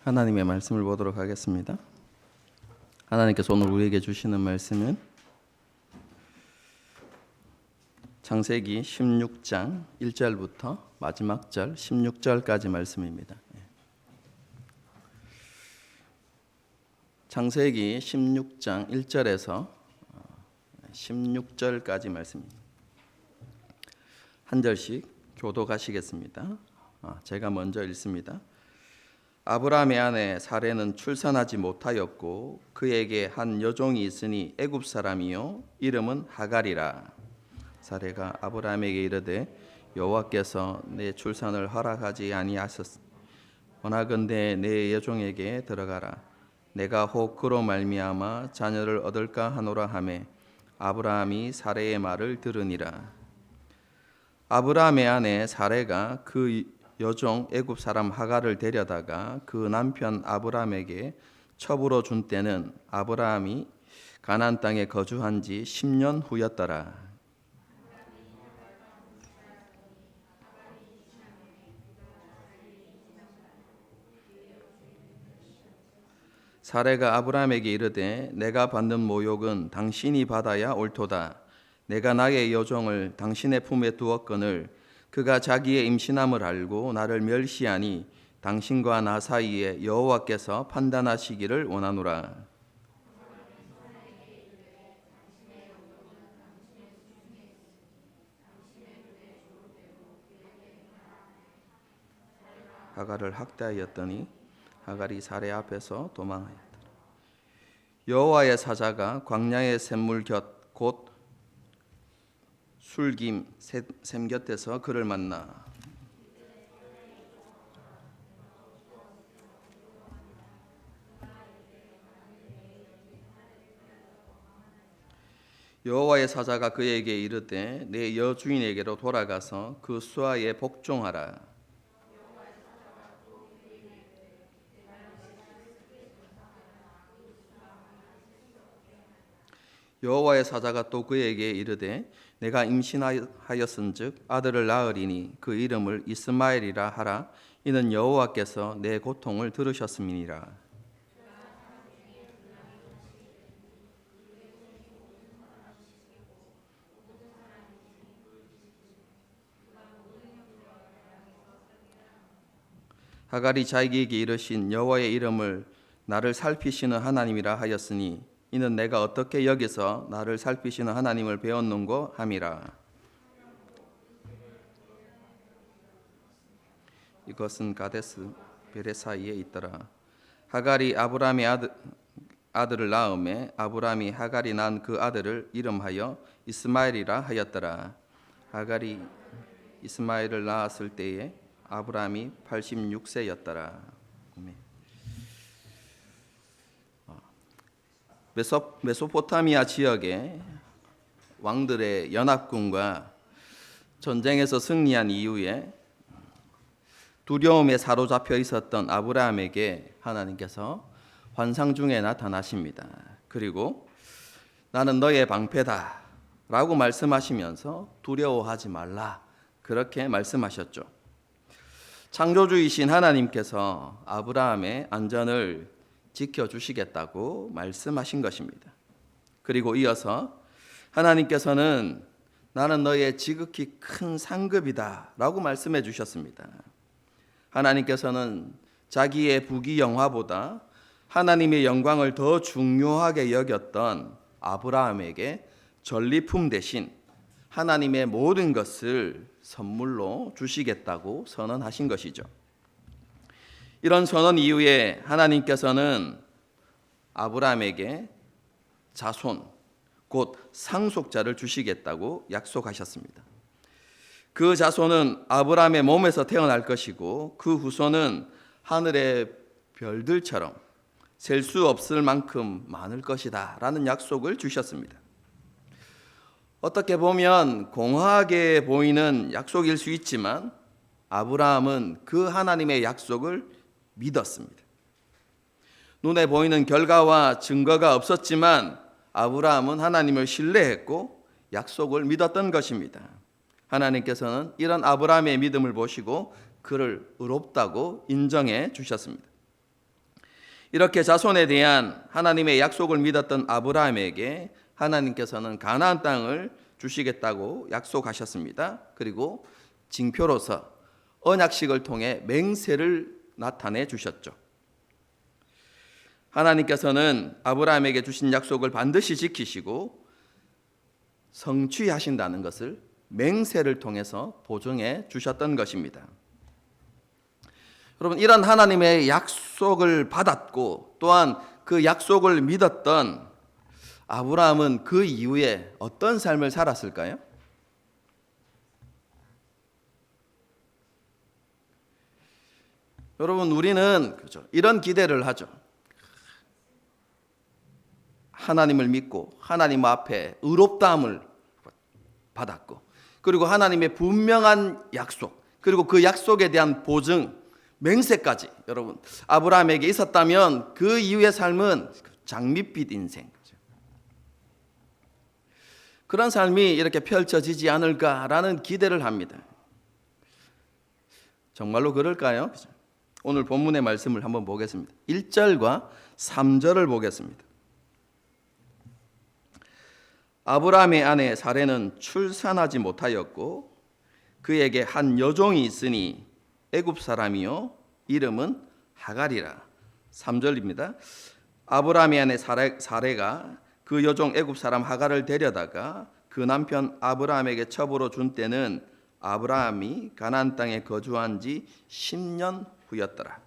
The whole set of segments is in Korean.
하나님의 말씀을 보도록 하겠습니다. 하나님께서 오늘 우리에게 주시는 말씀은 창세기 16장 1절부터 마지막 절 16절까지 말씀입니다. 창세기 16장 1절에서 16절까지 말씀입니다. 한 절씩 교독하시겠습니다. 제가 먼저 읽습니다. 아브라함의 아내 사레는 출산하지 못하였고 그에게 한 여종이 있으니 애굽 사람이요 이름은 하갈이라. 사레가 아브라함에게 이르되 여호와께서 내 출산을 허락하지 아니하셨. 원하건대 내 여종에게 들어가라. 내가 혹 그로 말미암아 자녀를 얻을까 하노라 하매 아브라함이 사레의 말을 들으니라. 아브라함의 아내 사레가 그 여종 애굽 사람 하갈을 데려다가 그 남편 아브라함에게 첩으로 준 때는 아브라함이 가나안 땅에 거주한 지 10년 후였더라. 사레가 아브라함에게 이르되 내가 받는 모욕은 당신이 받아야 옳도다. 내가 나의 여종을 당신의 품에 두었거늘 그가 자기의 임신함을 알고 나를 멸시하니 당신과 나 사이에 여호와께서 판단하시기를 원하노라. 하갈을 학대하였더니 하갈이 사레 앞에서 도망하였더라. 여호와의 사자가 광야의 샘물 곁 곧 술김 샘 곁에서 그를 만나 여호와의 사자가 그에게 이르되 내 여주인에게로 돌아가서 그 수하에 복종하라. 여호와의 사자가 또 그에게 이르되 내가 임신하였은즉 아들을 낳으리니 그 이름을 이스마엘이라 하라. 이는 여호와께서 내 고통을 들으셨음이니라. 하갈이 자기에게 이르신 여호와의 이름을 나를 살피시는 하나님이라 하였으니 이는 내가 어떻게 여기서 나를 살피시는 하나님을 배웠는고 함이라. 이것은 가데스 베레사이에 있더라. 하갈이 아브라함의 아들을 낳음에 아브라함이 하갈이 낳은 그 아들을 이름하여 이스마엘이라 하였더라. 하갈이 이스마엘을 낳았을 때에 아브라함이 86세였더라. 메소포타미아 지역의 왕들의 연합군과 전쟁에서 승리한 이후에 두려움에 사로잡혀 있었던 아브라함에게 하나님께서 환상 중에 나타나십니다. 그리고 나는 너의 방패다 라고 말씀하시면서 두려워하지 말라 그렇게 말씀하셨죠. 창조주이신 하나님께서 아브라함의 안전을 지켜주시겠다고 말씀하신 것입니다. 그리고 이어서 하나님께서는 나는 너의 지극히 큰 상급이다 라고 말씀해 주셨습니다. 하나님께서는 자기의 부귀영화보다 하나님의 영광을 더 중요하게 여겼던 아브라함에게 전리품 대신 하나님의 모든 것을 선물로 주시겠다고 선언하신 것이죠. 이런 선언 이후에 하나님께서는 아브라함에게 자손, 곧 상속자를 주시겠다고 약속하셨습니다. 그 자손은 아브라함의 몸에서 태어날 것이고 그 후손은 하늘의 별들처럼 셀 수 없을 만큼 많을 것이다 라는 약속을 주셨습니다. 어떻게 보면 공허하게 보이는 약속일 수 있지만 아브라함은 그 하나님의 약속을 믿었습니다. 눈에 보이는 결과와 증거가 없었지만 아브라함은 하나님을 신뢰했고 약속을 믿었던 것입니다. 하나님께서는 이런 아브라함의 믿음을 보시고 그를 의롭다고 인정해 주셨습니다. 이렇게 자손에 대한 하나님의 약속을 믿었던 아브라함에게 하나님께서는 가나안 땅을 주시겠다고 약속하셨습니다. 그리고 징표로서 언약식을 통해 맹세를 나타내 주셨죠. 하나님께서는 아브라함에게 주신 약속을 반드시 지키시고 성취하신다는 것을 맹세를 통해서 보증해 주셨던 것입니다. 여러분, 이런 하나님의 약속을 받았고 또한 그 약속을 믿었던 아브라함은 그 이후에 어떤 삶을 살았을까요? 여러분, 우리는 이런 기대를 하죠. 하나님을 믿고 하나님 앞에 의롭다함을 받았고, 그리고 하나님의 분명한 약속, 그리고 그 약속에 대한 보증, 맹세까지 여러분 아브라함에게 있었다면 그 이후의 삶은 장밋빛 인생, 그런 삶이 이렇게 펼쳐지지 않을까라는 기대를 합니다. 정말로 그럴까요? 오늘 본문의 말씀을 한번 보겠습니다. 1절과 3절을 보겠습니다. 아브라함의 아내 사레는 출산하지 못하였고 그에게 한 여종이 있으니 애굽 사람이요 이름은 하갈이라. 3절입니다. 아브라함의 아내 사레가 그 여종 애굽 사람 하갈을 데려다가 그 남편 아브라함에게 첩으로 준 때는 아브라함이 가나안 땅에 거주한 지 10년 후였더라.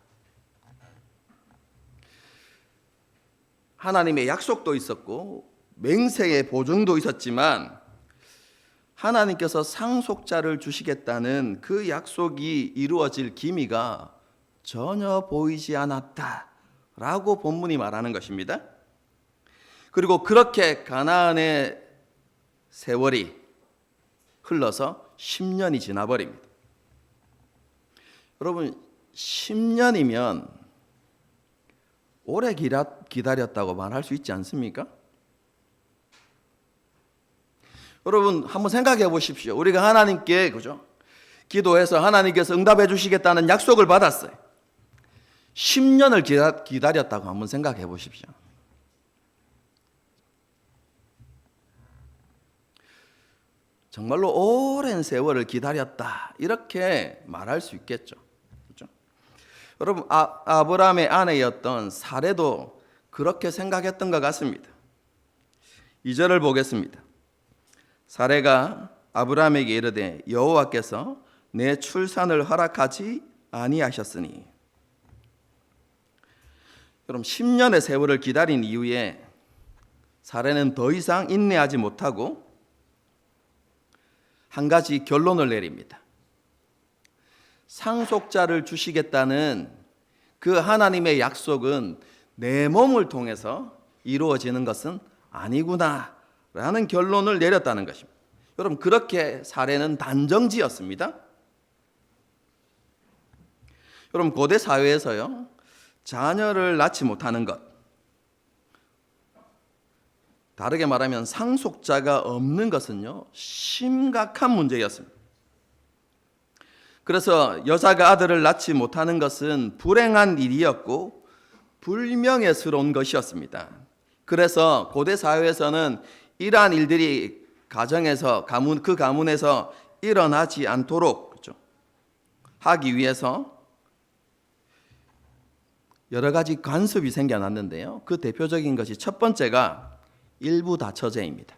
하나님의 약속도 있었고 맹세의 보증도 있었지만 하나님께서 상속자를 주시겠다는 그 약속이 이루어질 기미가 전혀 보이지 않았다라고 본문이 말하는 것입니다. 그리고 그렇게 가나안의 세월이 흘러서 10년이 지나버립니다. 여러분, 10년이면 오래 기다렸다고 말할 수 있지 않습니까? 여러분, 한번 생각해 보십시오. 우리가 하나님께 기도해서 하나님께서 응답해 주시겠다는 약속을 받았어요. 10년을 기다렸다고 한번 생각해 보십시오. 정말로 오랜 세월을 기다렸다, 이렇게 말할 수 있겠죠. 그렇죠? 여러분, 아브라함의 아내였던 사레도 그렇게 생각했던 것 같습니다. 2절을 보겠습니다. 사레가 아브라함에게 이르되 여호와께서 내 출산을 허락하지 아니하셨으니. 그럼 10년의 세월을 기다린 이후에 사레는 더 이상 인내하지 못하고 한 가지 결론을 내립니다. 상속자를 주시겠다는 그 하나님의 약속은 내 몸을 통해서 이루어지는 것은 아니구나라는 결론을 내렸다는 것입니다. 여러분, 그렇게 사례는 단정지었습니다. 여러분, 고대 사회에서요, 자녀를 낳지 못하는 것, 다르게 말하면 상속자가 없는 것은요, 심각한 문제였습니다. 그래서 여자가 아들을 낳지 못하는 것은 불행한 일이었고 불명예스러운 것이었습니다. 그래서 고대 사회에서는 이러한 일들이 가정에서 그 가문에서 일어나지 않도록 하기 위해서 여러 가지 관습이 생겨났는데요. 그 대표적인 것이 첫 번째가 일부 다처제입니다.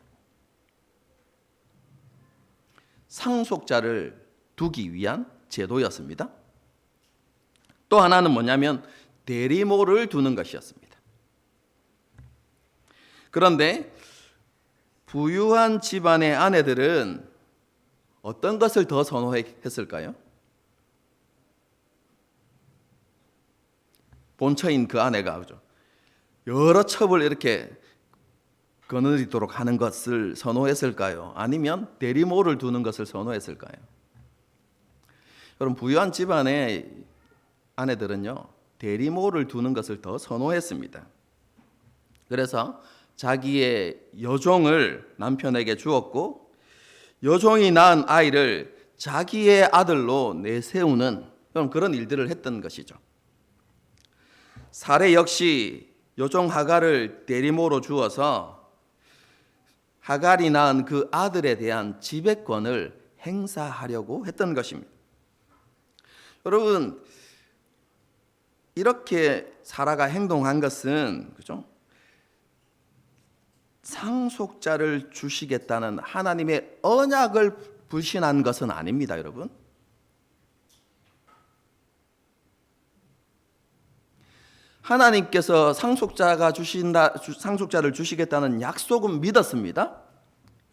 상속자를 두기 위한 제도였습니다. 또 하나는 뭐냐면 대리모를 두는 것이었습니다. 그런데 부유한 집안의 아내들은 어떤 것을 더 선호했을까요? 본처인 그 아내가 여러 첩을 이렇게 거느리도록 하는 것을 선호했을까요? 아니면 대리모를 두는 것을 선호했을까요? 여러분, 부유한 집안의 아내들은요, 대리모를 두는 것을 더 선호했습니다. 그래서 자기의 여종을 남편에게 주었고 여종이 낳은 아이를 자기의 아들로 내세우는 그런 일들을 했던 것이죠. 사레 역시 요종 하갈을 대리모로 주어서 하갈이 낳은 그 아들에 대한 지배권을 행사하려고 했던 것입니다. 여러분, 이렇게 사라가 행동한 것은, 그죠? 상속자를 주시겠다는 하나님의 언약을 불신한 것은 아닙니다, 여러분. 하나님께서 상속자를 주시겠다는 약속은 믿었습니다.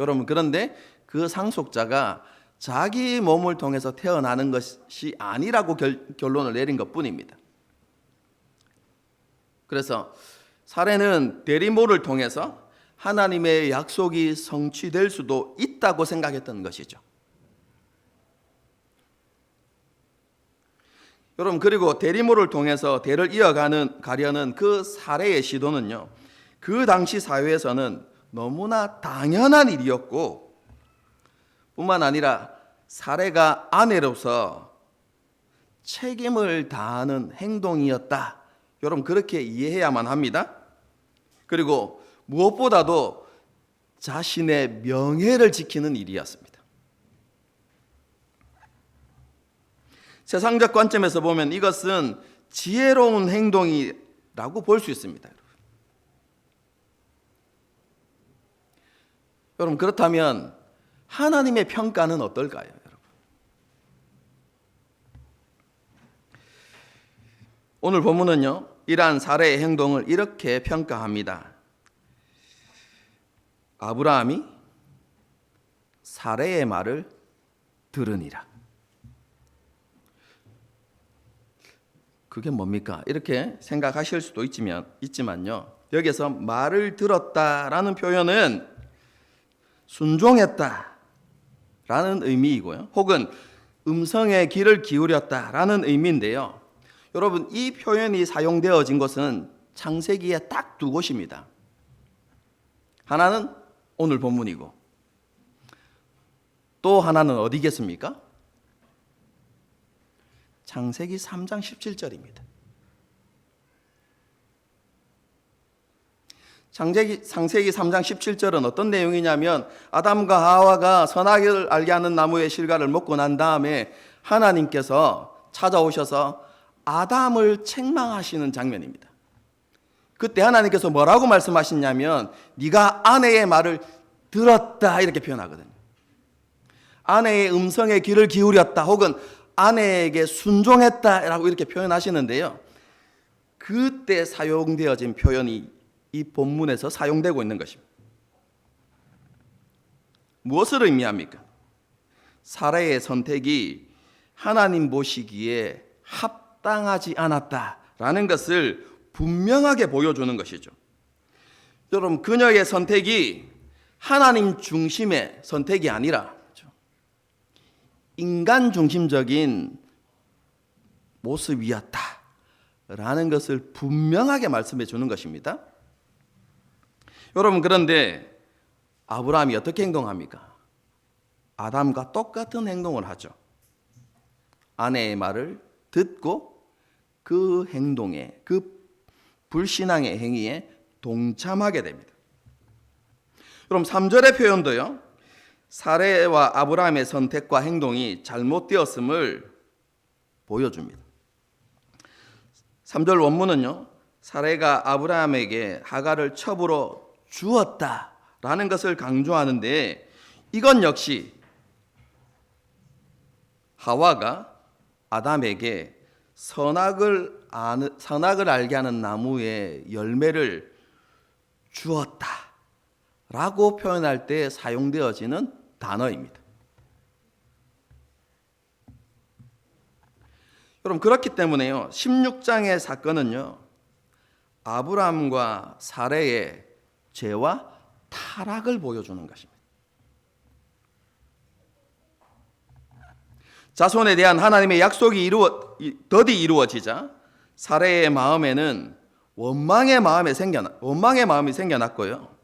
여러분, 그런데 그 상속자가 자기 몸을 통해서 태어나는 것이 아니라고 결론을 내린 것뿐입니다. 그래서 사레는 대리모를 통해서 하나님의 약속이 성취될 수도 있다고 생각했던 것이죠. 여러분, 그리고 대리모를 통해서 대를 이어가려는 그 사레의 시도는요, 그 당시 사회에서는 너무나 당연한 일이었고, 뿐만 아니라 사레가 아내로서 책임을 다하는 행동이었다. 여러분, 그렇게 이해해야만 합니다. 그리고 무엇보다도 자신의 명예를 지키는 일이었습니다. 세상적 관점에서 보면 이것은 지혜로운 행동이라고 볼 수 있습니다. 여러분, 그렇다면 하나님의 평가는 어떨까요, 여러분? 오늘 본문은요, 이러한 사레의 행동을 이렇게 평가합니다. 아브라함이 사레의 말을 들으니라. 그게 뭡니까? 이렇게 생각하실 수도 있지만요. 여기서 말을 들었다라는 표현은 순종했다라는 의미이고요. 혹은 음성의 귀를 기울였다라는 의미인데요. 여러분, 이 표현이 사용되어진 것은 창세기에 딱 두 곳입니다. 하나는 오늘 본문이고 또 하나는 어디겠습니까? 창세기 3장 17절입니다. 창세기 3장 17절은 어떤 내용이냐면 아담과 하와가 선악을 알게 하는 나무의 실과를 먹고 난 다음에 하나님께서 찾아오셔서 아담을 책망하시는 장면입니다. 그때 하나님께서 뭐라고 말씀하시냐면 네가 아내의 말을 들었다 이렇게 표현하거든요. 아내의 음성에 귀를 기울였다 혹은 아내에게 순종했다라고 이렇게 표현하시는데요. 그때 사용되어진 표현이 이 본문에서 사용되고 있는 것입니다. 무엇을 의미합니까? 사라의 선택이 하나님 보시기에 합당하지 않았다라는 것을 분명하게 보여주는 것이죠. 여러분, 그녀의 선택이 하나님 중심의 선택이 아니라 인간 중심적인 모습이었다라는 것을 분명하게 말씀해 주는 것입니다. 여러분, 그런데 아브라함이 어떻게 행동합니까? 아담과 똑같은 행동을 하죠. 아내의 말을 듣고 그 행동에, 그 불신앙의 행위에 동참하게 됩니다. 그럼 3절의 표현도요, 사레와 아브라함의 선택과 행동이 잘못되었음을 보여줍니다. 3절 원문은요, 사레가 아브라함에게 하갈을 첩으로 주었다라는 것을 강조하는데 이건 역시 하와가 아담에게 선악을 알게 하는 나무의 열매를 주었다라고 표현할 때 사용되어지는 단어입니다. 여러분, 그렇기 때문에요, 16장의 사건은요, 아브라함과 사레의 죄와 타락을 보여주는 것입니다. 자손에 대한 하나님의 약속이 더디 이루어지자 사레의 마음에는 원망의 마음이 생겨났고요.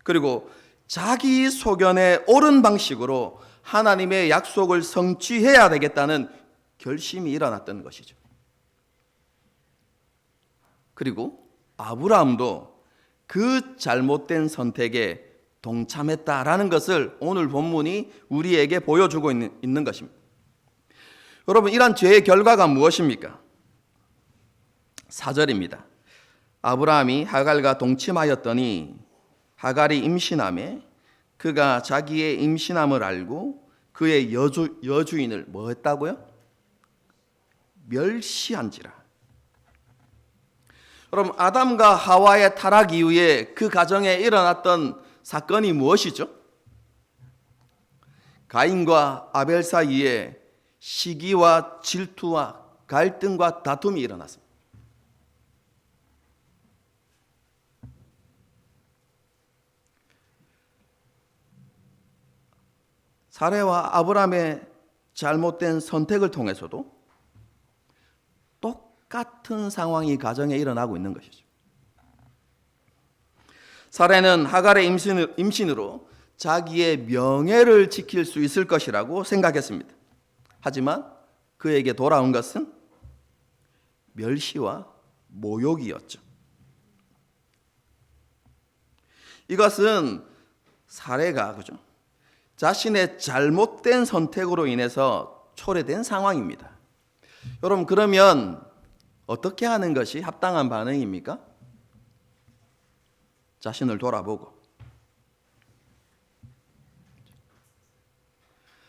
그리고 자기 소견에 옳은 방식으로 하나님의 약속을 성취해야 되겠다는 결심이 일어났던 것이죠. 그리고 아브라함도 그 잘못된 선택에 동참했다라는 것을 오늘 본문이 우리에게 보여주고 있는 것입니다. 여러분, 이러한 죄의 결과가 무엇입니까? 4절입니다. 아브라함이 하갈과 동침하였더니 하갈이 임신함에 그가 자기의 임신함을 알고 그의 여주인을 뭐 했다고요? 멸시한지라. 여러분, 아담과 하와의 타락 이후에 그 가정에 일어났던 사건이 무엇이죠? 가인과 아벨 사이에 시기와 질투와 갈등과 다툼이 일어났습니다. 사레와 아브라함의 잘못된 선택을 통해서도 똑같은 상황이 가정에 일어나고 있는 것이죠. 사레는 하갈의 임신으로 자기의 명예를 지킬 수 있을 것이라고 생각했습니다. 하지만 그에게 돌아온 것은 멸시와 모욕이었죠. 이것은 사레가 자신의 잘못된 선택으로 인해서 초래된 상황입니다. 여러분, 그러면 어떻게 하는 것이 합당한 반응입니까? 자신을 돌아보고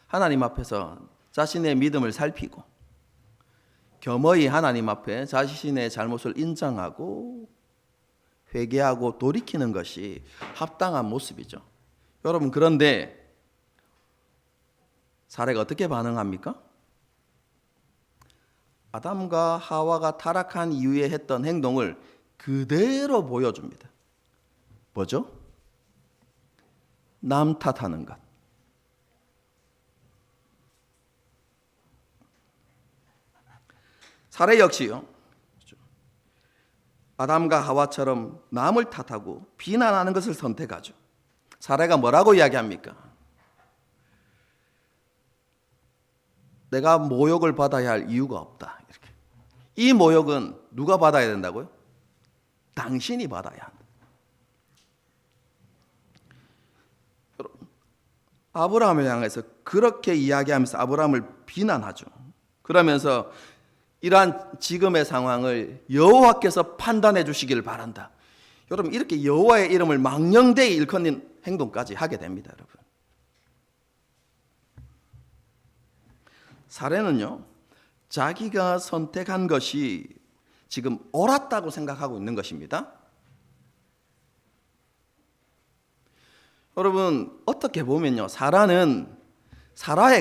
하나님 앞에서 자신의 믿음을 살피고 겸허히 하나님 앞에 자신의 잘못을 인정하고 회개하고 돌이키는 것이 합당한 모습이죠. 여러분, 그런데 사례가 어떻게 반응합니까? 아담과 하와가 타락한 이후에 했던 행동을 그대로 보여줍니다. 뭐죠? 남 탓하는 것. 사례 역시요, 아담과 하와처럼 남을 탓하고 비난하는 것을 선택하죠. 사례가 뭐라고 이야기합니까? 내가 모욕을 받아야 할 이유가 없다. 이렇게. 이 모욕은 누가 받아야 된다고요? 당신이 받아야 한다. 아브라함을 향해서 그렇게 이야기하면서 아브라함을 비난하죠. 그러면서 이러한 지금의 상황을 여호와께서 판단해 주시기를 바란다. 여러분, 이렇게 여호와의 이름을 망령되이 일컫는 행동까지 하게 됩니다. 여러분, 사례는요, 자기가 선택한 것이 지금 옳았다고 생각하고 있는 것입니다. 여러분, 어떻게 보면요, 사라의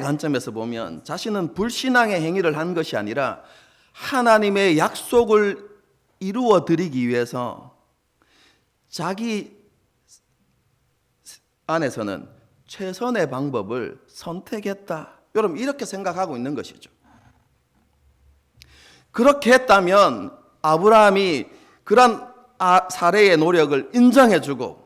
관점에서 보면 자신은 불신앙의 행위를 한 것이 아니라 하나님의 약속을 이루어 드리기 위해서 자기 안에서는 최선의 방법을 선택했다. 여러분, 이렇게 생각하고 있는 것이죠. 그렇게 했다면 아브라함이 그런 사례의 노력을 인정해주고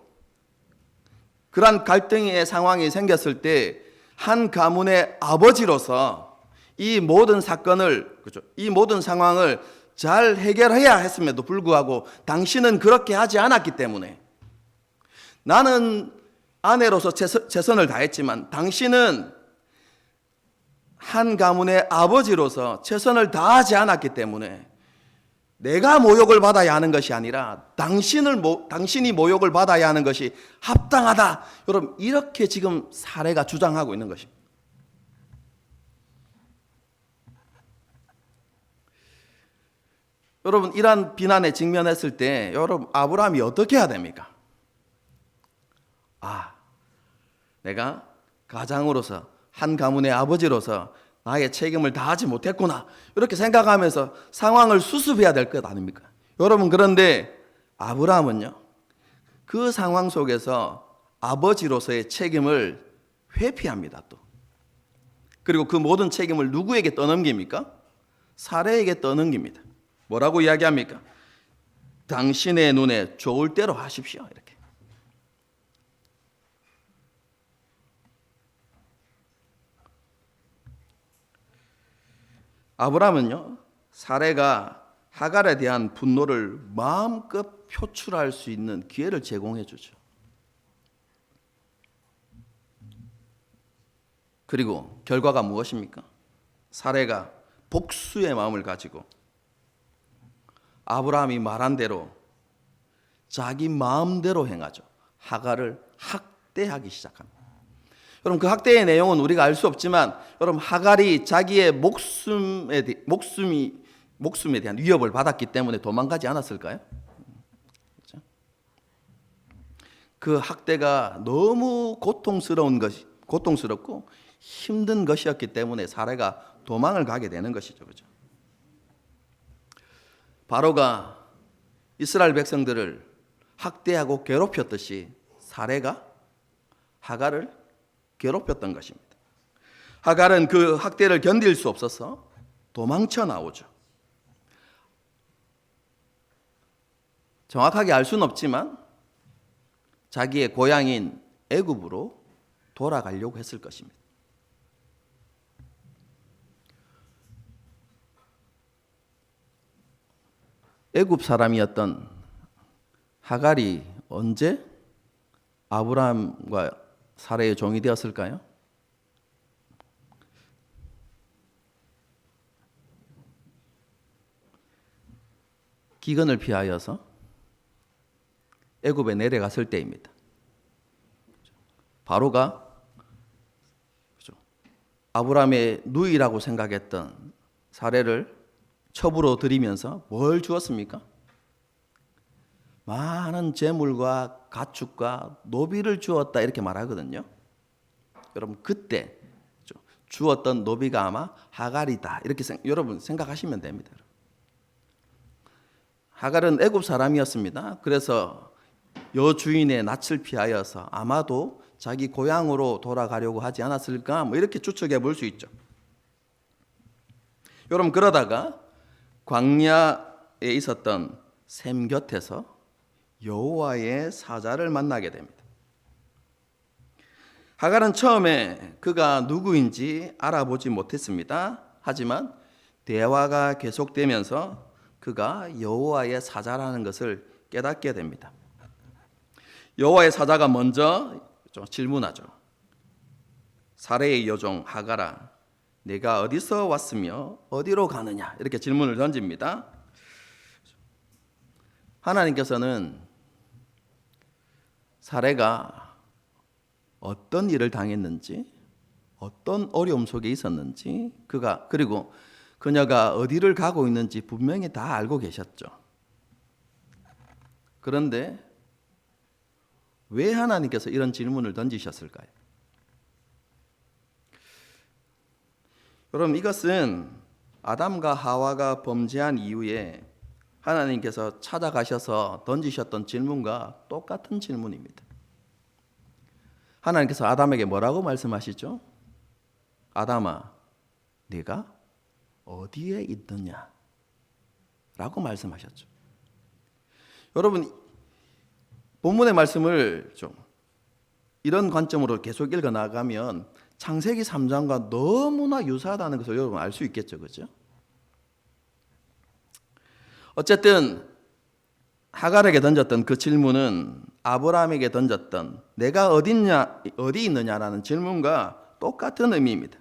그런 갈등의 상황이 생겼을 때 한 가문의 아버지로서 이 모든 사건을, 이 모든 상황을 잘 해결해야 했음에도 불구하고 당신은 그렇게 하지 않았기 때문에, 나는 아내로서 최선을 다했지만 당신은 한 가문의 아버지로서 최선을 다하지 않았기 때문에 내가 모욕을 받아야 하는 것이 아니라 당신이 모욕을 받아야 하는 것이 합당하다. 여러분, 이렇게 지금 사례가 주장하고 있는 것입니다. 여러분, 이러한 비난에 직면했을 때 여러분, 아브라함이 어떻게 해야 됩니까? 내가 가장으로서 한 가문의 아버지로서 나의 책임을 다하지 못했구나, 이렇게 생각하면서 상황을 수습해야 될 것 아닙니까? 여러분, 그런데 아브라함은요, 그 상황 속에서 아버지로서의 책임을 회피합니다. 또 그리고 그 모든 책임을 누구에게 떠넘깁니까? 사레에게 떠넘깁니다. 뭐라고 이야기합니까? 당신의 눈에 좋을 대로 하십시오. 이렇게. 아브라함은요, 사레가 하갈에 대한 분노를 마음껏 표출할 수 있는 기회를 제공해 주죠. 그리고 결과가 무엇입니까? 사레가 복수의 마음을 가지고 아브라함이 말한 대로 자기 마음대로 행하죠. 하갈을 학대하기 시작합니다. 여러분, 그 학대의 내용은 우리가 알 수 없지만, 여러분, 하갈이 자기의 목숨에 대한 위협을 받았기 때문에 도망가지 않았을까요? 그렇죠? 그 학대가 너무 고통스럽고 힘든 것이었기 때문에 사레가 도망을 가게 되는 것이죠. 그렇죠? 바로가 이스라엘 백성들을 학대하고 괴롭혔듯이 사레가 하갈을 괴롭혔던 것입니다. 하갈은 그 학대를 견딜 수 없어서 도망쳐 나오죠. 정확하게 알 수는 없지만 자기의 고향인 애굽으로 돌아가려고 했을 것입니다. 애굽 사람이었던 하갈이 언제 아브라함과 사레의 종이 되었을까요? 기근을 피하여서 애굽에 내려갔을 때입니다. 바로가 아브라함의 누이라고 생각했던 사레를 첩으로 들이면서 뭘 주었습니까? 많은 재물과 가축과 노비를 주었다, 이렇게 말하거든요. 여러분, 그때 주었던 노비가 아마 하갈이다, 이렇게 여러분 생각하시면 됩니다. 하갈은 애굽 사람이었습니다. 그래서 여주인의 낯을 피하여서 아마도 자기 고향으로 돌아가려고 하지 않았을까, 이렇게 추측해 볼 수 있죠. 여러분, 그러다가 광야에 있었던 샘 곁에서 여호와의 사자를 만나게 됩니다. 하갈은 처음에 그가 누구인지 알아보지 못했습니다. 하지만 대화가 계속되면서 그가 여호와의 사자라는 것을 깨닫게 됩니다. 여호와의 사자가 먼저 질문하죠. 사레의 여종 하갈아, 내가 어디서 왔으며 어디로 가느냐, 이렇게 질문을 던집니다. 하나님께서는 사레가 어떤 일을 당했는지, 어떤 어려움 속에 있었는지, 그리고 그녀가 어디를 가고 있는지 분명히 다 알고 계셨죠. 그런데 왜 하나님께서 이런 질문을 던지셨을까요? 여러분, 이것은 아담과 하와가 범죄한 이후에 하나님께서 찾아가셔서 던지셨던 질문과 똑같은 질문입니다. 하나님께서 아담에게 뭐라고 말씀하시죠? 아담아, 네가 어디에 있느냐? 라고 말씀하셨죠. 여러분, 본문의 말씀을 좀 이런 관점으로 계속 읽어 나가면 창세기 3장과 너무나 유사하다는 것을 여러분 알 수 있겠죠. 그렇죠? 어쨌든 하갈에게 던졌던 그 질문은 아브라함에게 던졌던 내가 어디 있느냐라는 질문과 똑같은 의미입니다.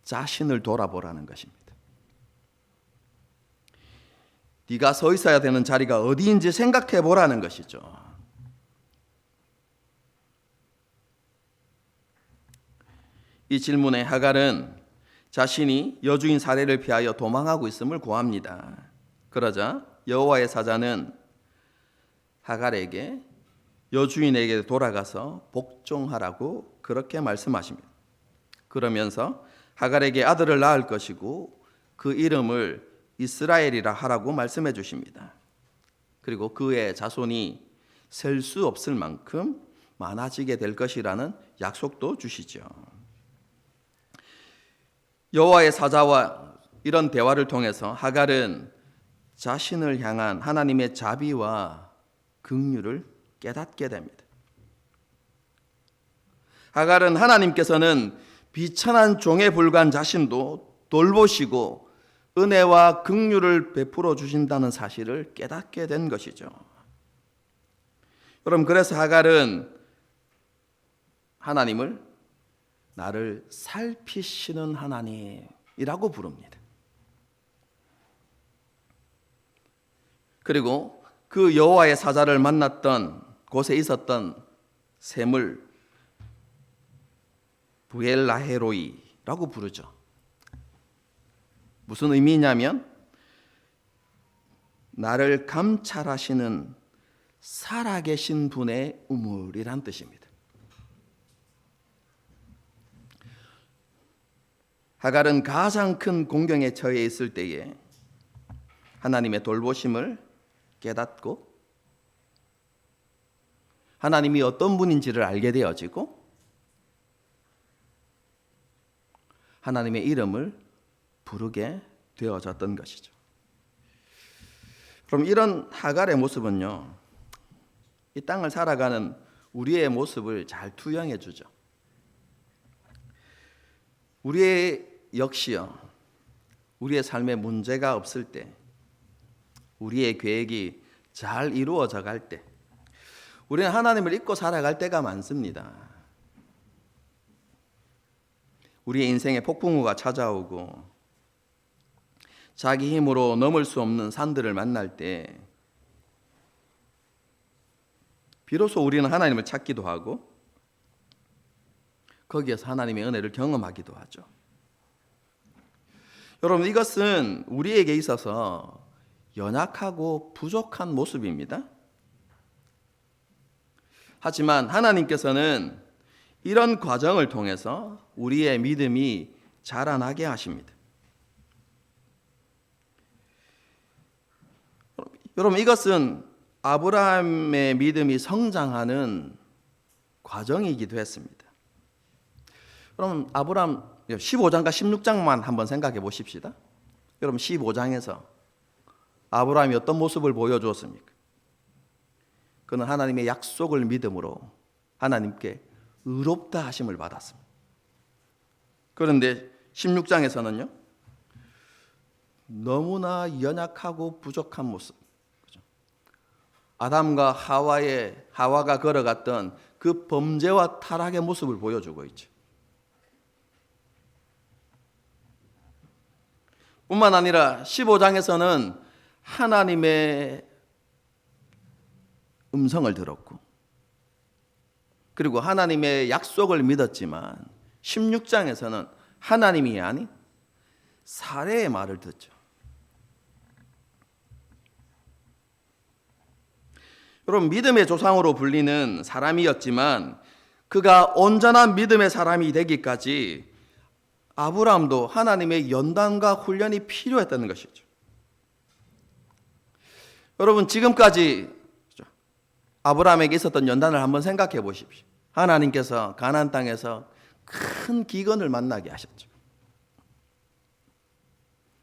자신을 돌아보라는 것입니다. 네가 서 있어야 되는 자리가 어디인지 생각해 보라는 것이죠. 이 질문에 하갈은 자신이 여주인 사레를 피하여 도망하고 있음을 고합니다. 그러자 여호와의 사자는 하갈에게 여주인에게 돌아가서 복종하라고 그렇게 말씀하십니다. 그러면서 하갈에게 아들을 낳을 것이고 그 이름을 이스라엘이라 하라고 말씀해 주십니다. 그리고 그의 자손이 셀 수 없을 만큼 많아지게 될 것이라는 약속도 주시죠. 여호와의 사자와 이런 대화를 통해서 하갈은 자신을 향한 하나님의 자비와 긍휼을 깨닫게 됩니다. 하갈은 하나님께서는 비천한 종에 불과한 자신도 돌보시고 은혜와 긍휼을 베풀어 주신다는 사실을 깨닫게 된 것이죠. 여러분, 그래서 하갈은 하나님을 나를 살피시는 하나님이라고 부릅니다. 그리고 그 여호와의 사자를 만났던 곳에 있었던 샘을 부엘라헤로이라고 부르죠. 무슨 의미냐면 나를 감찰하시는 살아계신 분의 우물이란 뜻입니다. 하갈은 가장 큰 공경에 처해 있을 때에 하나님의 돌보심을 깨닫고 하나님이 어떤 분인지를 알게 되어지고 하나님의 이름을 부르게 되어졌던 것이죠. 그럼 이런 하갈의 모습은요, 이 땅을 살아가는 우리의 모습을 잘 투영해 주죠. 우리의 역시요, 우리의 삶에 문제가 없을 때, 우리의 계획이 잘 이루어져 갈 때, 우리는 하나님을 잊고 살아갈 때가 많습니다. 우리의 인생에 폭풍우가 찾아오고 자기 힘으로 넘을 수 없는 산들을 만날 때 비로소 우리는 하나님을 찾기도 하고 거기에서 하나님의 은혜를 경험하기도 하죠. 여러분, 이것은 우리에게 있어서 연약하고 부족한 모습입니다. 하지만 하나님께서는 이런 과정을 통해서 우리의 믿음이 자라나게 하십니다. 여러분, 이것은 아브라함의 믿음이 성장하는 과정이기도 했습니다. 그럼 아브라함 15장과 16장만 한번 생각해 보십시다. 여러분, 15장에서 아브라함이 어떤 모습을 보여주었습니까? 그는 하나님의 약속을 믿음으로 하나님께 의롭다 하심을 받았습니다. 그런데 16장에서는요, 너무나 연약하고 부족한 모습, 아담과 하와가 걸어갔던 그 범죄와 타락의 모습을 보여주고 있죠. 뿐만 아니라 15장에서는 하나님의 음성을 들었고 그리고 하나님의 약속을 믿었지만 16장에서는 하나님이 아닌 사례의 말을 듣죠. 여러분, 믿음의 조상으로 불리는 사람이었지만 그가 온전한 믿음의 사람이 되기까지 아브라함도 하나님의 연단과 훈련이 필요했다는 것이죠. 여러분, 지금까지 아브라함에게 있었던 연단을 한번 생각해 보십시오. 하나님께서 가나안 땅에서 큰 기근을 만나게 하셨죠.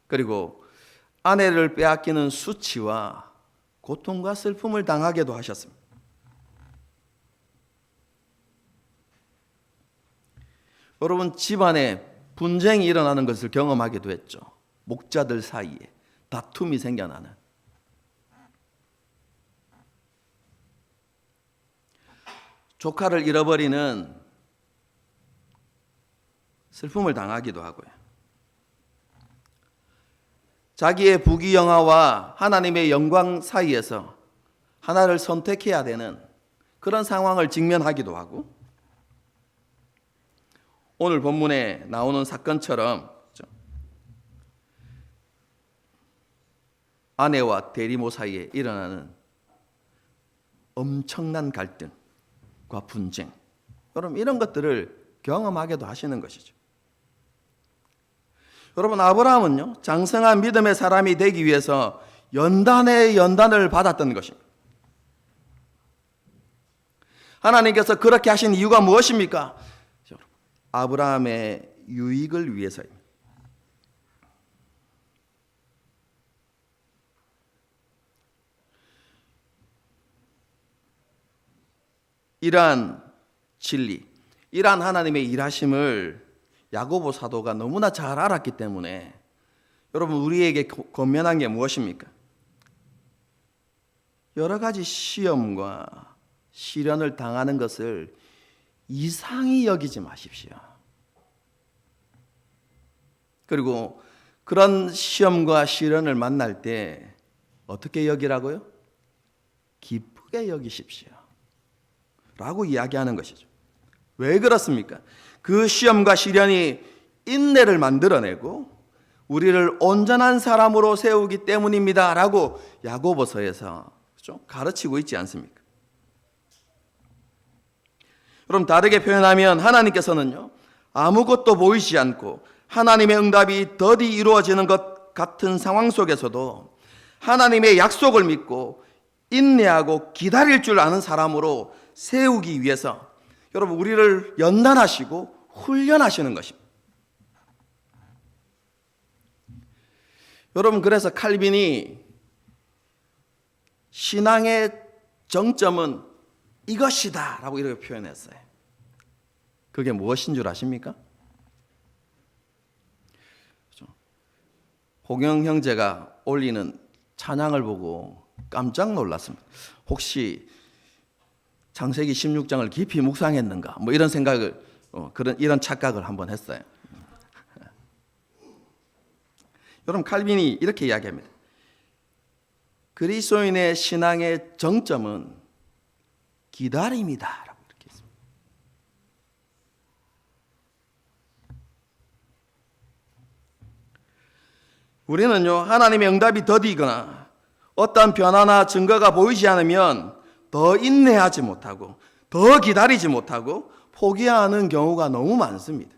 그리고 아내를 빼앗기는 수치와 고통과 슬픔을 당하게도 하셨습니다. 여러분, 집안에 분쟁이 일어나는 것을 경험하기도 했죠. 목자들 사이에 다툼이 생겨나는. 조카를 잃어버리는 슬픔을 당하기도 하고요. 자기의 부귀영화와 하나님의 영광 사이에서 하나를 선택해야 되는 그런 상황을 직면하기도 하고, 오늘 본문에 나오는 사건처럼 아내와 대리모 사이에 일어나는 엄청난 갈등과 분쟁, 여러분, 이런 것들을 경험하게도 하시는 것이죠. 여러분, 아브라함은요, 장성한 믿음의 사람이 되기 위해서 연단의 연단을 받았던 것입니다. 하나님께서 그렇게 하신 이유가 무엇입니까? 아브라함의 유익을 위해서입니다. 이러한 진리, 이러한 하나님의 일하심을 야고보 사도가 너무나 잘 알았기 때문에 여러분, 우리에게 권면한 게 무엇입니까? 여러 가지 시험과 시련을 당하는 것을 이상히 여기지 마십시오. 그리고 그런 시험과 시련을 만날 때 어떻게 여기라고요? 기쁘게 여기십시오 라고 이야기하는 것이죠. 왜 그렇습니까? 그 시험과 시련이 인내를 만들어내고 우리를 온전한 사람으로 세우기 때문입니다 라고 야고보서에서 가르치고 있지 않습니까? 그럼 다르게 표현하면 하나님께서는요, 아무것도 보이지 않고 하나님의 응답이 더디 이루어지는 것 같은 상황 속에서도 하나님의 약속을 믿고 인내하고 기다릴 줄 아는 사람으로 세우기 위해서 여러분, 우리를 연단하시고 훈련하시는 것입니다. 여러분, 그래서 칼빈이 신앙의 정점은 이것이다 라고 이렇게 표현했어요. 그게 무엇인 줄 아십니까? 호경 형제가 올리는 찬양을 보고 깜짝 놀랐습니다. 혹시 창세기 16장을 깊이 묵상했는가? 뭐 이런 생각을, 이런 착각을 한번 했어요. 여러분, 칼빈이 이렇게 이야기합니다. 그리스도인의 신앙의 정점은 기다림이다 라고 이렇게 했습니다. 우리는요, 하나님의 응답이 더디거나 어떠한 변화나 증거가 보이지 않으면 더 인내하지 못하고 더 기다리지 못하고 포기하는 경우가 너무 많습니다.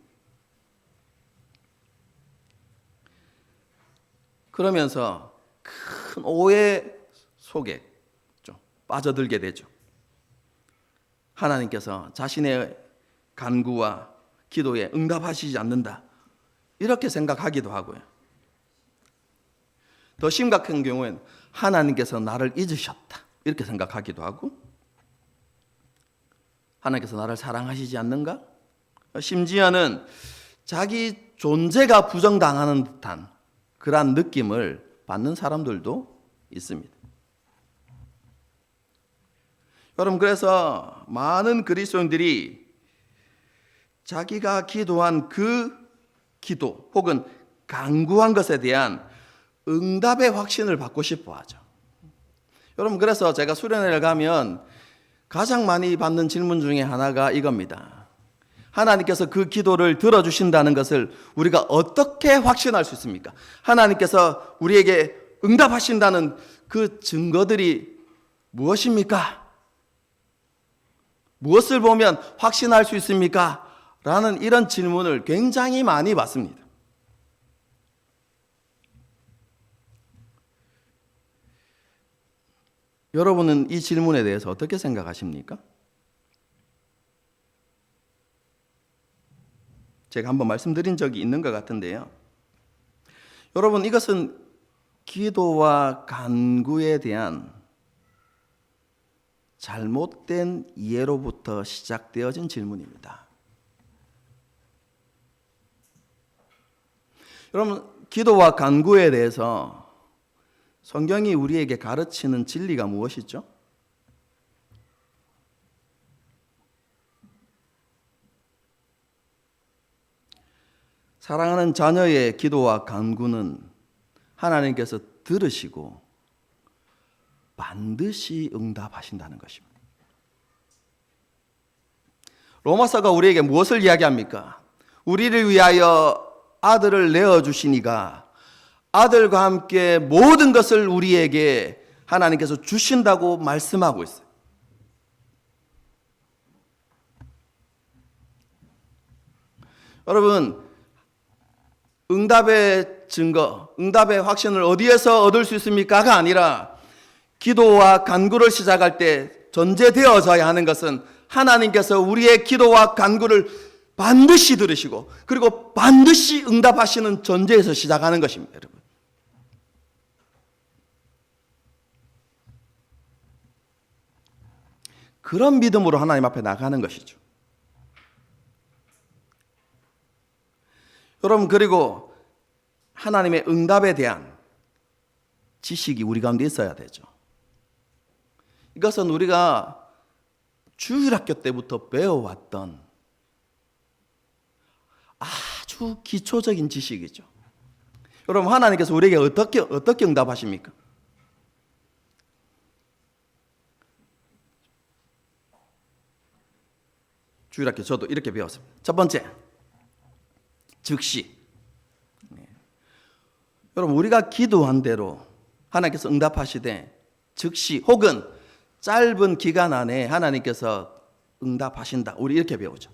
그러면서 큰 오해 속에 좀 빠져들게 되죠. 하나님께서 자신의 간구와 기도에 응답하시지 않는다, 이렇게 생각하기도 하고요. 더 심각한 경우에는 하나님께서 나를 잊으셨다, 이렇게 생각하기도 하고, 하나님께서 나를 사랑하시지 않는가? 심지어는 자기 존재가 부정당하는 듯한 그러한 느낌을 받는 사람들도 있습니다. 여러분, 그래서 많은 그리스도인들이 자기가 기도한 그 기도 혹은 간구한 것에 대한 응답의 확신을 받고 싶어 하죠. 여러분, 그래서 제가 수련회를 가면 가장 많이 받는 질문 중에 하나가 이겁니다. 하나님께서 그 기도를 들어주신다는 것을 우리가 어떻게 확신할 수 있습니까? 하나님께서 우리에게 응답하신다는 그 증거들이 무엇입니까? 무엇을 보면 확신할 수 있습니까? 라는 이런 질문을 굉장히 많이 받습니다. 여러분은 이 질문에 대해서 어떻게 생각하십니까? 제가 한번 말씀드린 적이 있는 것 같은데요. 여러분, 이것은 기도와 간구에 대한 잘못된 이해로부터 시작되어진 질문입니다. 여러분, 기도와 간구에 대해서 성경이 우리에게 가르치는 진리가 무엇이죠? 사랑하는 자녀의 기도와 간구는 하나님께서 들으시고 반드시 응답하신다는 것입니다. 로마서가 우리에게 무엇을 이야기합니까? 우리를 위하여 아들을 내어주시니가 아들과 함께 모든 것을 우리에게 하나님께서 주신다고 말씀하고 있어요. 여러분, 응답의 증거, 응답의 확신을 어디에서 얻을 수 있습니까가 아니라 기도와 간구를 시작할 때 전제되어져야 하는 것은 하나님께서 우리의 기도와 간구를 반드시 들으시고 그리고 반드시 응답하시는 전제에서 시작하는 것입니다, 여러분. 그런 믿음으로 하나님 앞에 나가는 것이죠. 여러분, 그리고 하나님의 응답에 대한 지식이 우리 가운데 있어야 되죠. 이것은 우리가 주일학교 때부터 배워왔던 아주 기초적인 지식이죠. 여러분, 하나님께서 우리에게 어떻게 응답하십니까? 주일학교 저도 이렇게 배웠습니다. 첫 번째, 즉시. 여러분, 우리가 기도한 대로 하나님께서 응답하시되 즉시 혹은 짧은 기간 안에 하나님께서 응답하신다. 우리 이렇게 배우죠.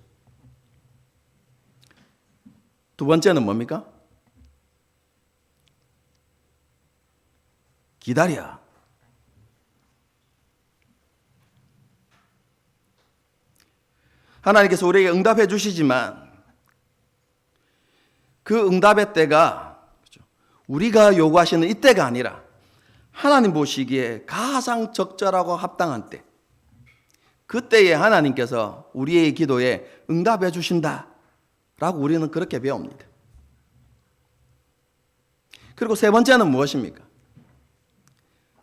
두 번째는 뭡니까? 기다려. 하나님께서 우리에게 응답해 주시지만 그 응답의 때가 우리가 요구하시는 이때가 아니라 하나님 보시기에 가장 적절하고 합당한 때, 그때에 하나님께서 우리의 기도에 응답해 주신다라고 우리는 그렇게 배웁니다. 그리고 세 번째는 무엇입니까?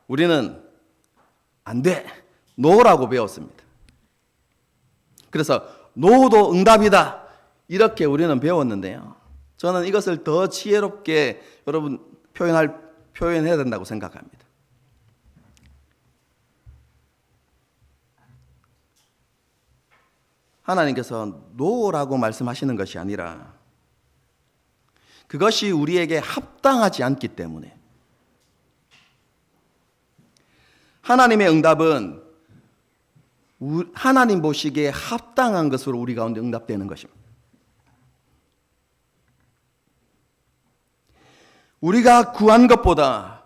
우리는 안 돼, 노라고 배웠습니다. 그래서 노도 응답이다, 이렇게 우리는 배웠는데요, 저는 이것을 더 지혜롭게 여러분 표현해야 된다고 생각합니다. 하나님께서 노라고 말씀하시는 것이 아니라 그것이 우리에게 합당하지 않기 때문에, 하나님의 응답은 하나님 보시기에 합당한 것으로 우리 가운데 응답되는 것입니다. 우리가 구한 것보다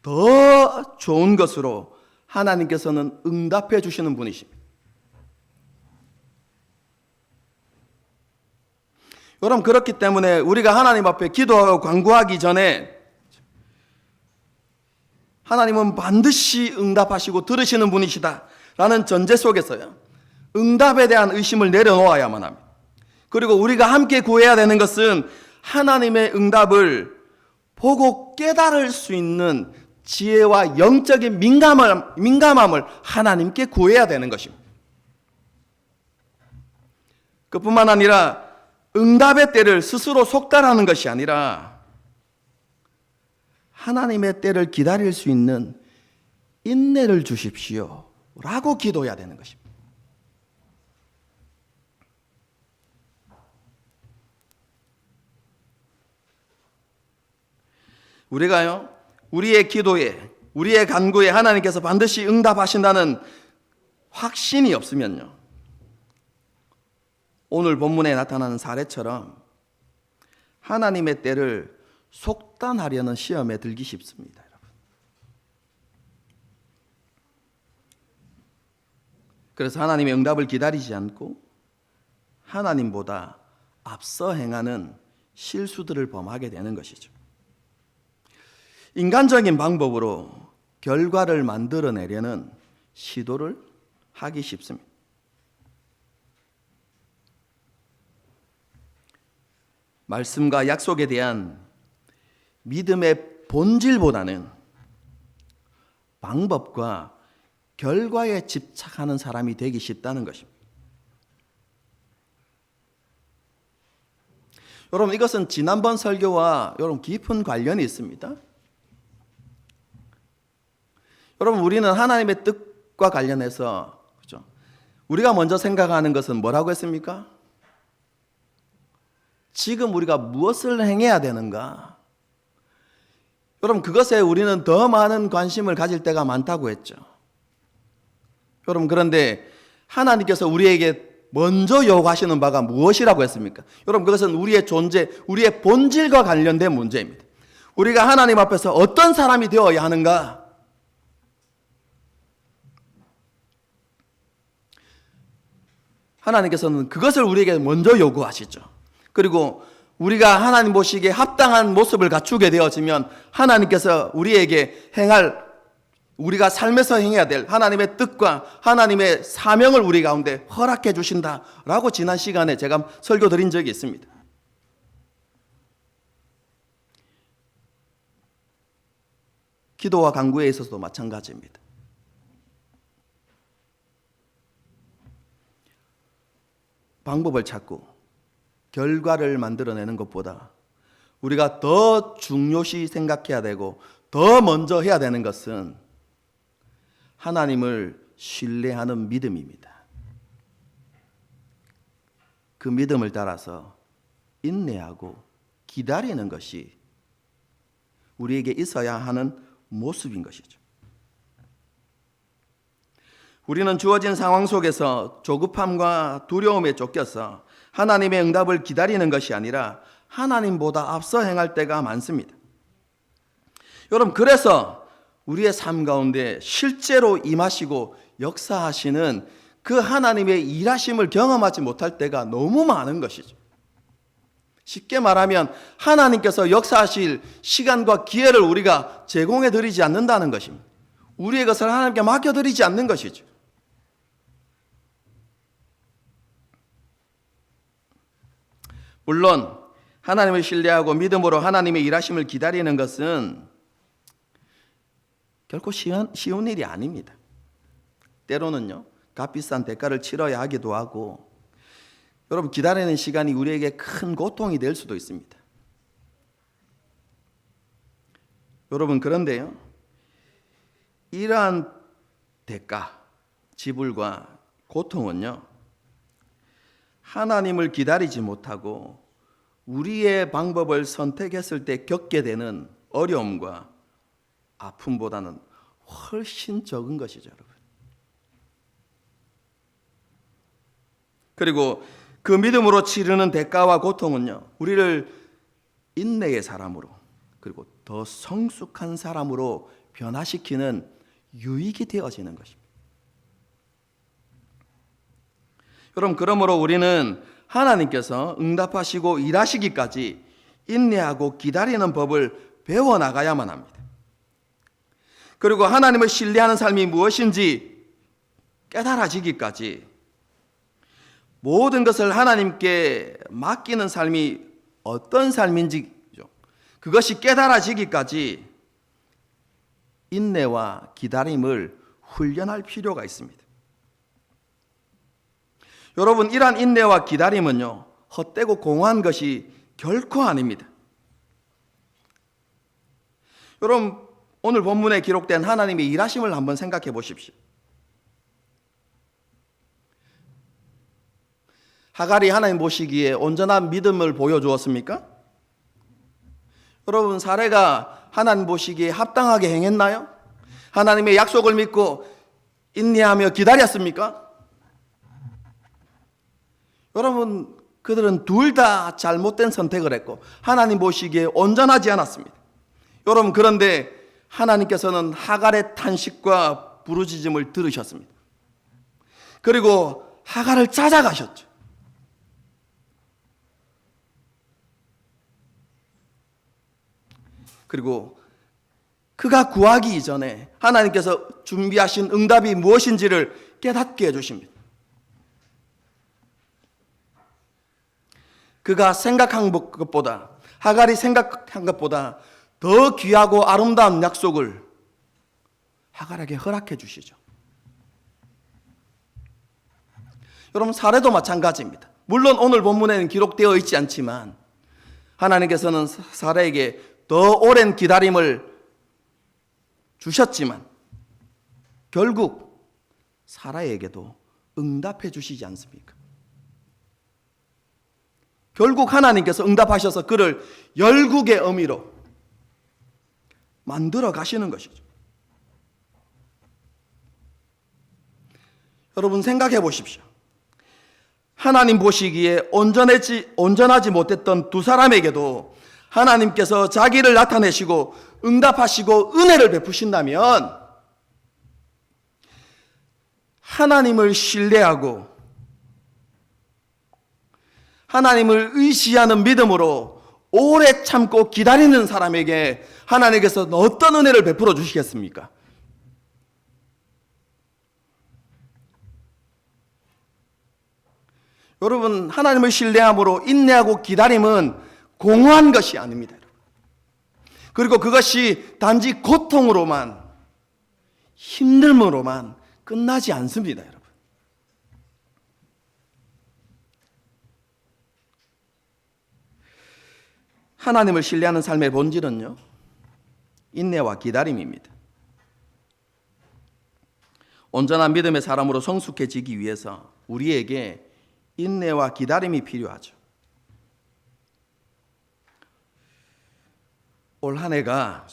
더 좋은 것으로 하나님께서는 응답해 주시는 분이십니다. 여러분, 그렇기 때문에 우리가 하나님 앞에 기도하고 간구하기 전에 하나님은 반드시 응답하시고 들으시는 분이시다 라는 전제 속에서요, 응답에 대한 의심을 내려놓아야만 합니다. 그리고 우리가 함께 구해야 되는 것은 하나님의 응답을 보고 깨달을 수 있는 지혜와 영적인 민감함을 하나님께 구해야 되는 것입니다. 그뿐만 아니라 응답의 때를 스스로 속달하는 것이 아니라 하나님의 때를 기다릴 수 있는 인내를 주십시오 라고 기도해야 되는 것입니다. 우리가요, 우리의 기도에, 우리의 간구에 하나님께서 반드시 응답하신다는 확신이 없으면요, 오늘 본문에 나타나는 사례처럼 하나님의 때를 속단하려는 시험에 들기 쉽습니다. 여러분. 그래서 하나님의 응답을 기다리지 않고 하나님보다 앞서 행하는 실수들을 범하게 되는 것이죠. 인간적인 방법으로 결과를 만들어내려는 시도를 하기 쉽습니다. 말씀과 약속에 대한 믿음의 본질보다는 방법과 결과에 집착하는 사람이 되기 쉽다는 것입니다. 여러분, 이것은 지난번 설교와 여러분 깊은 관련이 있습니다. 여러분, 우리는 하나님의 뜻과 관련해서, 그렇죠? 우리가 먼저 생각하는 것은 뭐라고 했습니까? 지금 우리가 무엇을 행해야 되는가? 여러분, 그것에 우리는 더 많은 관심을 가질 때가 많다고 했죠. 여러분, 그런데 하나님께서 우리에게 먼저 요구하시는 바가 무엇이라고 했습니까? 여러분, 그것은 우리의 존재, 우리의 본질과 관련된 문제입니다. 우리가 하나님 앞에서 어떤 사람이 되어야 하는가? 하나님께서는 그것을 우리에게 먼저 요구하시죠. 그리고 우리가 하나님 보시기에 합당한 모습을 갖추게 되어지면 하나님께서 우리에게 우리가 삶에서 행해야 될 하나님의 뜻과 하나님의 사명을 우리 가운데 허락해 주신다라고 지난 시간에 제가 설교 드린 적이 있습니다. 기도와 간구에 있어서도 마찬가지입니다. 방법을 찾고 결과를 만들어내는 것보다 우리가 더 중요시 생각해야 되고 더 먼저 해야 되는 것은 하나님을 신뢰하는 믿음입니다. 그 믿음을 따라서 인내하고 기다리는 것이 우리에게 있어야 하는 모습인 것이죠. 우리는 주어진 상황 속에서 조급함과 두려움에 쫓겨서 하나님의 응답을 기다리는 것이 아니라 하나님보다 앞서 행할 때가 많습니다. 여러분, 그래서 우리의 삶 가운데 실제로 임하시고 역사하시는 그 하나님의 일하심을 경험하지 못할 때가 너무 많은 것이죠. 쉽게 말하면 하나님께서 역사하실 시간과 기회를 우리가 제공해 드리지 않는다는 것입니다. 우리의 것을 하나님께 맡겨 드리지 않는 것이죠. 물론 하나님을 신뢰하고 믿음으로 하나님의 일하심을 기다리는 것은 결코 쉬운 일이 아닙니다. 때로는요, 값비싼 대가를 치러야 하기도 하고, 여러분, 기다리는 시간이 우리에게 큰 고통이 될 수도 있습니다. 여러분, 그런데요, 이러한 대가, 지불과 고통은요, 하나님을 기다리지 못하고 우리의 방법을 선택했을 때 겪게 되는 어려움과 아픔보다는 훨씬 적은 것이죠, 여러분. 그리고 그 믿음으로 치르는 대가와 고통은요, 우리를 인내의 사람으로, 그리고 더 성숙한 사람으로 변화시키는 유익이 되어지는 것입니다. 여러분, 그러므로 우리는 하나님께서 응답하시고 일하시기까지 인내하고 기다리는 법을 배워나가야만 합니다. 그리고 하나님을 신뢰하는 삶이 무엇인지 깨달아지기까지 모든 것을 하나님께 맡기는 삶이 어떤 삶인지 그것이 깨달아지기까지 인내와 기다림을 훈련할 필요가 있습니다. 여러분, 이러한 인내와 기다림은요, 헛되고 공허한 것이 결코 아닙니다. 여러분, 오늘 본문에 기록된 하나님의 일하심을 한번 생각해 보십시오. 하갈이 하나님 보시기에 온전한 믿음을 보여주었습니까? 여러분, 사례가 하나님 보시기에 합당하게 행했나요? 하나님의 약속을 믿고 인내하며 기다렸습니까? 여러분, 그들은 둘 다 잘못된 선택을 했고 하나님 보시기에 온전하지 않았습니다. 여러분, 그런데 하나님께서는 하갈의 탄식과 부르짖음을 들으셨습니다. 그리고 하갈을 찾아가셨죠. 그리고 그가 구하기 이전에 하나님께서 준비하신 응답이 무엇인지를 깨닫게 해주십니다. 그가 생각한 것보다, 하갈이 생각한 것보다 더 귀하고 아름다운 약속을 하갈에게 허락해 주시죠. 여러분, 사례도 마찬가지입니다. 물론 오늘 본문에는 기록되어 있지 않지만 하나님께서는 사례에게 더 오랜 기다림을 주셨지만 결국 사라에게도 응답해 주시지 않습니까? 결국 하나님께서 응답하셔서 그를 열국의 어미로 만들어 가시는 것이죠. 여러분, 생각해 보십시오. 하나님 보시기에 온전하지 못했던 두 사람에게도 하나님께서 자기를 나타내시고 응답하시고 은혜를 베푸신다면 하나님을 신뢰하고 하나님을 의지하는 믿음으로 오래 참고 기다리는 사람에게 하나님께서 어떤 은혜를 베풀어 주시겠습니까? 여러분, 하나님을 신뢰함으로 인내하고 기다림은 공허한 것이 아닙니다. 그리고 그것이 단지 고통으로만, 힘듦으로만 끝나지 않습니다, 여러분. 하나님을 신뢰하는 삶의 본질은요, 인내와 기다림입니다. 온전한 믿음의 사람으로 성숙해지기 위해서 우리에게 인내와 기다림이 필요하죠. 올 한 해가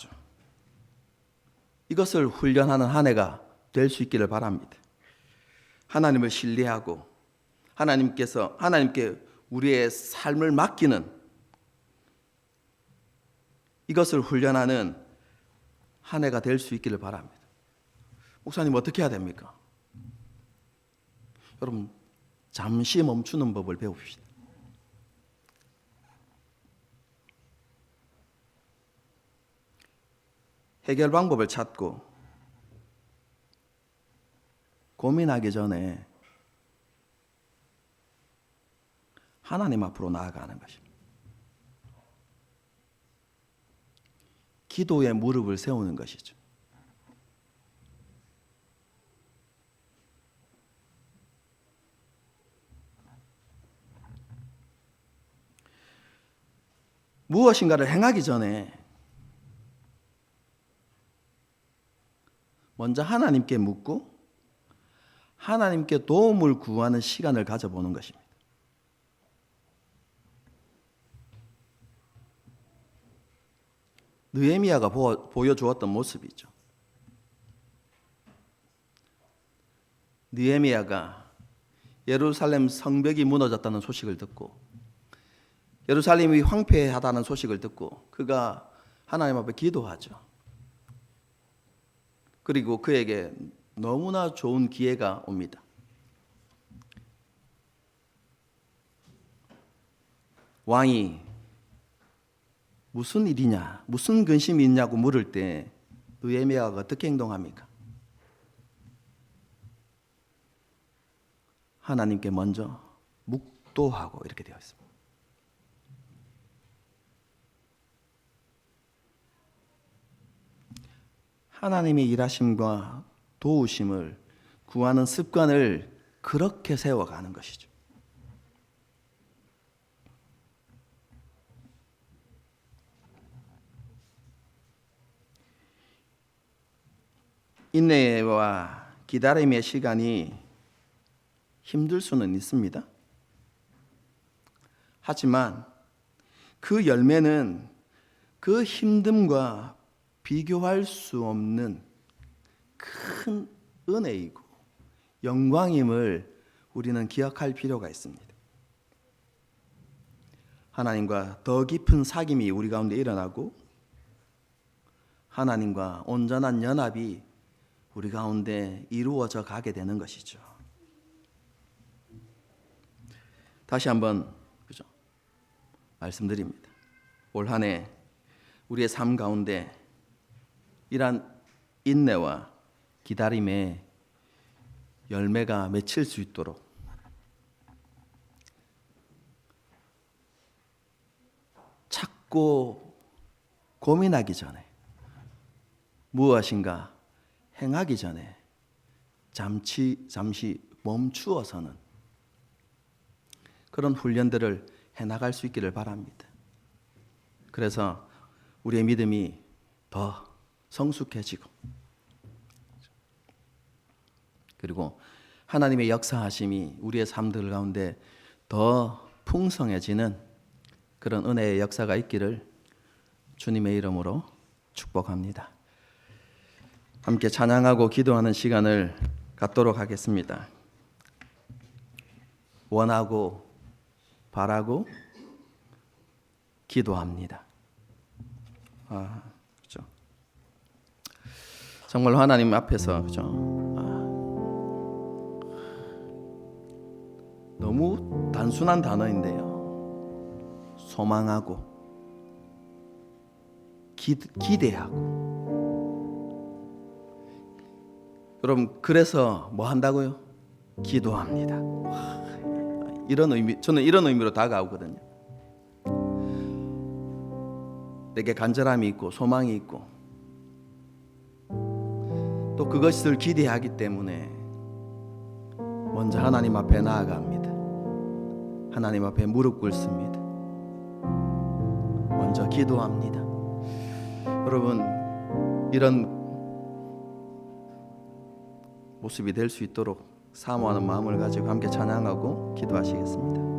이것을 훈련하는 한 해가 될 수 있기를 바랍니다. 하나님을 신뢰하고 하나님께 우리의 삶을 맡기는 이것을 훈련하는 한 해가 될 수 있기를 바랍니다. 목사님, 어떻게 해야 됩니까? 여러분, 잠시 멈추는 법을 배웁시다. 해결 방법을 찾고 고민하기 전에 하나님 앞으로 나아가는 것입니다. 기도에 무릎을 세우는 것이죠. 무엇인가를 행하기 전에 먼저 하나님께 묻고 하나님께 도움을 구하는 시간을 가져보는 것입니다. 느헤미야가 보여주었던 모습이죠. 느헤미야가 예루살렘 성벽이 무너졌다는 소식을 듣고 예루살렘이 황폐하다는 소식을 듣고 그가 하나님 앞에 기도하죠. 그리고 그에게 너무나 좋은 기회가 옵니다. 왕이 무슨 일이냐, 무슨 근심이 있냐고 물을 때 느헤미야가 어떻게 행동합니까? 하나님께 먼저 묵도하고 이렇게 되어 있습니다. 하나님의 일하심과 도우심을 구하는 습관을 그렇게 세워가는 것이죠. 인내와 기다림의 시간이 힘들 수는 있습니다. 하지만 그 열매는 그 힘듦과 비교할 수 없는 큰 은혜이고 영광임을 우리는 기억할 필요가 있습니다. 하나님과 더 깊은 사귐이 우리 가운데 일어나고 하나님과 온전한 연합이 우리 가운데 이루어져 가게 되는 것이죠. 다시 한번 말씀드립니다. 올 한 해 우리의 삶 가운데 이러한 인내와 기다림의 열매가 맺힐 수 있도록 찾고 고민하기 전에 무엇인가 행하기 전에 잠시 멈추어서는 그런 훈련들을 해나갈 수 있기를 바랍니다. 그래서 우리의 믿음이 더 성숙해지고 그리고 하나님의 역사하심이 우리의 삶들 가운데 더 풍성해지는 그런 은혜의 역사가 있기를 주님의 이름으로 축복합니다. 함께 찬양하고 기도하는 시간을 갖도록 하겠습니다. 원하고 바라고 기도합니다. 그렇죠. 정말 하나님 앞에서 그렇죠. 너무 단순한 단어인데요. 소망하고 기대하고. 여러분, 그래서 뭐 한다고요? 기도합니다. 이런 의미, 저는 이런 의미로 다가오거든요. 내게 간절함이 있고 소망이 있고 또 그것을 기대하기 때문에 먼저 하나님 앞에 나아갑니다. 하나님 앞에 무릎 꿇습니다. 먼저 기도합니다. 여러분, 이런 모습이 될 수 있도록 사모하는 마음을 가지고 함께 찬양하고 기도하시겠습니다.